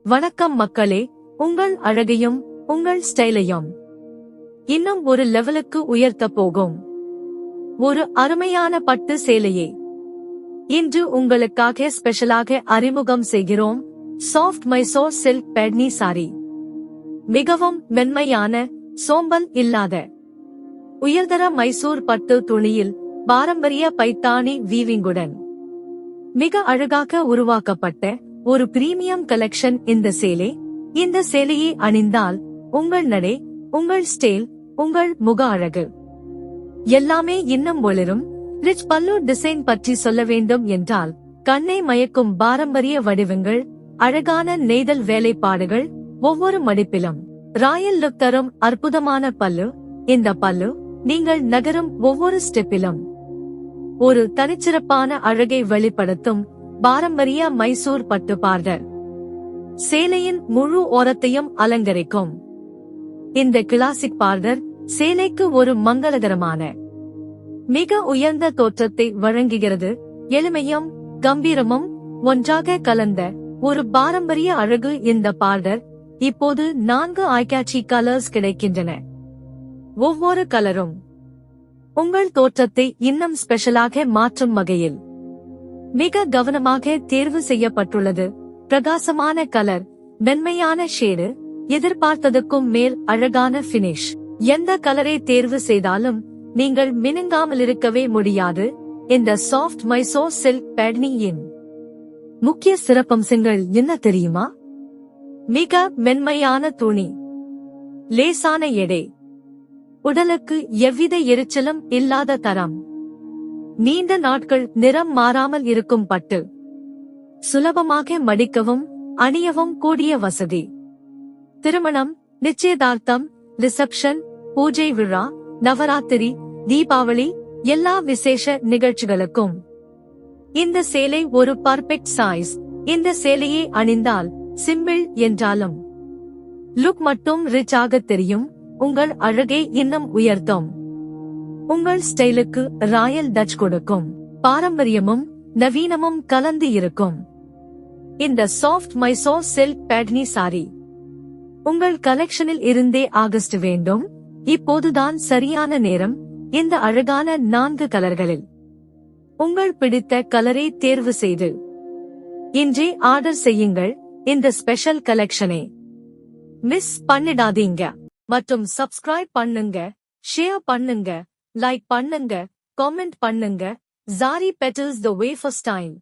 வணக்கம் மக்களே, உங்கள் அழகையும் உங்கள் ஸ்டைலையும் இன்னும் ஒரு லெவலுக்கு உயர்த்த போகும் ஒரு அருமையான பட்டு சேலையை இன்று உங்களுக்காக ஸ்பெஷலாக அறிமுகம் செய்கிறோம். Soft Mysore silk Paithani sari. மிகவும் மென்மையான, சோம்பல் இல்லாத உயர்தர மைசூர் பட்டு துணியில் பாரம்பரிய பைத்தானி வீவிங்குடன் மிக அழகாக உருவாக்கப்பட்ட ஒரு பிரீமியம் கலெக்ஷன் இந்த சேலை. இந்த சேலையை அணிந்தால் உங்கள் நடை, உங்கள் ஸ்டைல், உங்கள் முக அழகு எல்லாமே இன்னும் ஒளிரும். ரிச் பல்லு டிசைன் பற்றி சொல்ல வேண்டும் என்றால் கண்ணை மயக்கும் பாரம்பரிய வடிவங்கள், அழகான நெய்தல் வேலைப்பாடுகள், ஒவ்வொரு மடிப்பிலும் ராயல் லுக் தரும் அற்புதமான பல்லு. இந்த பல்லு நீங்கள் நகரும் ஒவ்வொரு ஸ்டெப்பிலும் ஒரு தனிச்சிறப்பான அழகை வெளிப்படுத்தும் பாரம்பரிய மைசூர் பட்டு பார்டர் சேலையின் முழு ஓரத்தையும் அலங்கரிக்கும். இந்த கிளாசிக் பார்டர் சேலைக்கு ஒரு மங்களகரமான, மிக உயர்ந்த தோற்றத்தை வழங்குகிறது. எளிமையும் கம்பீரமும் ஒன்றாக கலந்த ஒரு பாரம்பரிய அழகு. இந்த பார்டர் இப்போது 4 ஐகேட்சி கலர்ஸ் கிடைக்கின்றன. ஒவ்வொரு கலரும் உங்கள் தோற்றத்தை இன்னும் ஸ்பெஷலாக மாற்றும் வகையில் மிக கவனமாக தேர்வு செய்யப்பட்டுள்ளது. பிரகாசமான கலர், மென்மையான ஷேடு, எதிர்பார்த்ததுக்கும் மேல் அழகான பினிஷ். எந்த கலரை தேர்வு செய்தாலும் நீங்கள் மினுங்காமல் இருக்கவே முடியாது. இந்த சாஃப்ட் மைசோர் சில்க் பேட்னியின் முக்கிய சிறப்பம்சங்கள் என்ன தெரியுமா? மிக மென்மையான துணி, லேசான எடை, உடலுக்கு எவ்வித எரிச்சலும் இல்லாத தரம், நீண்ட நாட்கள் நிறம் மாறாமல் இருக்கும் பட்டு, சுலபமாக மடிக்கவும் அணியவும் கூடிய வசதி. திருமணம், நிச்சயதார்த்தம், ரிசப்ஷன், பூஜை விழா, நவராத்திரி, தீபாவளி எல்லா விசேஷ நிகழ்ச்சிகளுக்கும் இந்த சேலை ஒரு பர்ஃபெக்ட் சைஸ். இந்த சேலையை அணிந்தால் சிம்பிள் என்றாலும் லுக் மட்டும் ரிச் ஆக தெரியும். உங்கள் அழகை இன்னும் உயர்த்தும். உங்கள் ஸ்டைலுக்கு ராயல் டச் கொடுக்கும். பாரம்பரியமும் நவீனமும் கலந்து இருக்கும். இந்த soft Mysore silk Paithani sorry உங்கள் கலெக்ஷனில் இருந்தே ஆகஸ்ட் வேண்டும். இப்போதுதான் சரியான நேரம். இந்த அழகான 4 கலர்களில் உங்கள் பிடித்த கலரை தேர்வு செய்து இன்றே ஆர்டர் செய்யுங்கள். இந்த ஸ்பெஷல் கலெக்ஷனை மிஸ் பண்ணிடாதீங்க. மற்றும் சப்ஸ்கிரைப் பண்ணுங்க, ஷேர் பண்ணுங்க, லைக் பண்ணுங்க, காமெண்ட் பண்ணுங்க. Zari petals the way for style.